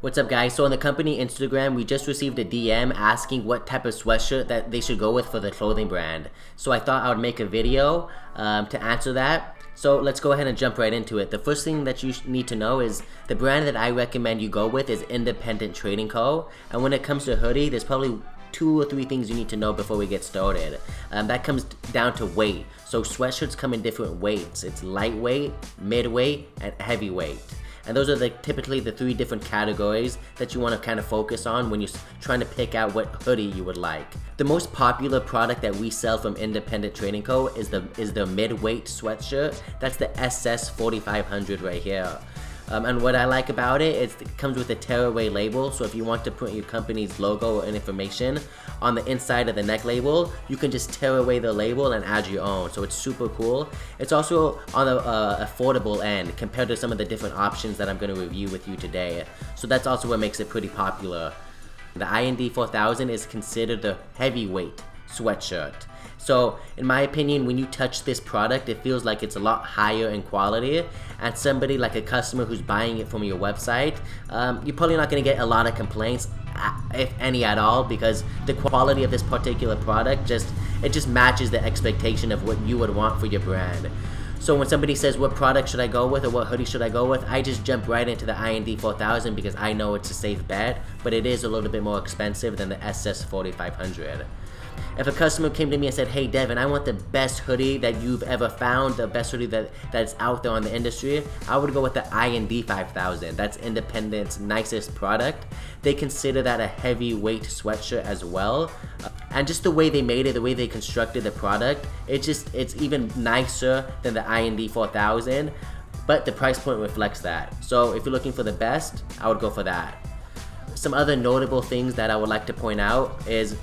What's up guys? So on the company Instagram, we just received a DM asking what type of sweatshirt that they should go with for the clothing brand. So I thought I would make a video to answer that. So let's go ahead and jump right into it. The first thing that you need to know is the brand that I recommend you go with is Independent Trading Co. And when it comes to hoodie, there's probably 2 or 3 things you need to know before we get started. That comes down to weight. So sweatshirts come in different weights. It's lightweight, midweight, and heavyweight. And those are typically the 3 different categories that you want to kind of focus on when you're trying to pick out what hoodie you would like. The most popular product that we sell from Independent Trading Co. is the midweight sweatshirt. That's the SS 4500 right here. And what I like about it is it comes with a tearaway label, so if you want to put your company's logo or information on the inside of the neck label, you can just tear away the label and add your own, so it's super cool. It's also on the affordable end compared to some of the different options that I'm going to review with you today, so that's also what makes it pretty popular. The IND 4000 is considered the heavyweight sweatshirt. So in my opinion, when you touch this product, it feels like it's a lot higher in quality, and somebody like a customer who's buying it from your website, you're probably not going to get a lot of complaints, if any at all, because the quality of this particular product just matches the expectation of what you would want for your brand. So when somebody says what product should I go with or what hoodie should I go with, I just jump right into the IND 4000 because I know it's a safe bet, but it is a little bit more expensive than the SS 4500. If a customer came to me and said, hey Devin, I want the best hoodie that you've ever found, the best hoodie that's out there on the industry, I would go with the IND 5000. That's Independent's nicest product. They consider that a heavyweight sweatshirt as well. And just the way they made it, the way they constructed the product, it's even nicer than the IND 4000, but the price point reflects that. So if you're looking for the best, I would go for that. Some other notable things that I would like to point out is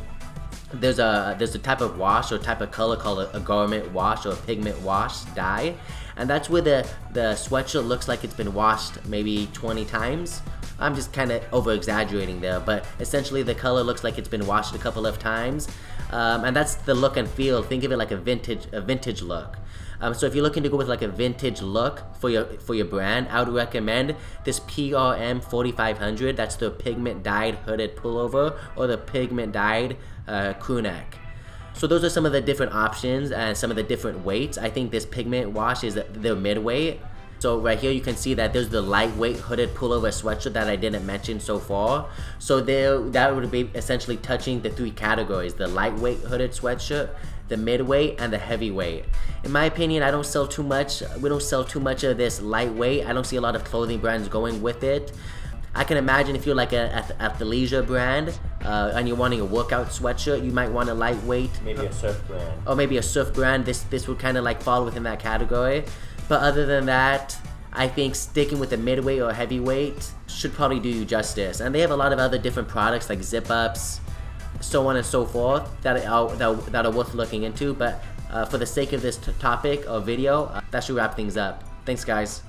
there's a type of wash or type of color called a garment wash or a pigment wash dye, and that's where the sweatshirt looks like it's been washed maybe 20 times. I'm just kind of over exaggerating there, but essentially the color looks like it's been washed a couple of times, and that's the look and feel. Think of it like a vintage look. So if you're looking to go with like a vintage look for your brand, I would recommend this PRM 4500. That's the pigment dyed hooded pullover or the pigment dyed crew neck. So those are some of the different options and some of the different weights. I think this pigment wash is the midweight. So right here you can see that there's the lightweight hooded pullover sweatshirt that I didn't mention so far. So that would be essentially touching the 3 categories: the lightweight hooded sweatshirt, the midweight, and the heavyweight. In my opinion, we don't sell too much of this lightweight. I don't see a lot of clothing brands going with it. I can imagine if you're like a athleisure brand and you're wanting a workout sweatshirt, you might want a lightweight. Maybe a surf brand. Or maybe a surf brand. This would kind of like fall within that category. But other than that, I think sticking with the midweight or heavyweight should probably do you justice. And they have a lot of other different products like zip-ups, so on and so forth, that are worth looking into. But for the sake of this topic or video, that should wrap things up. Thanks guys.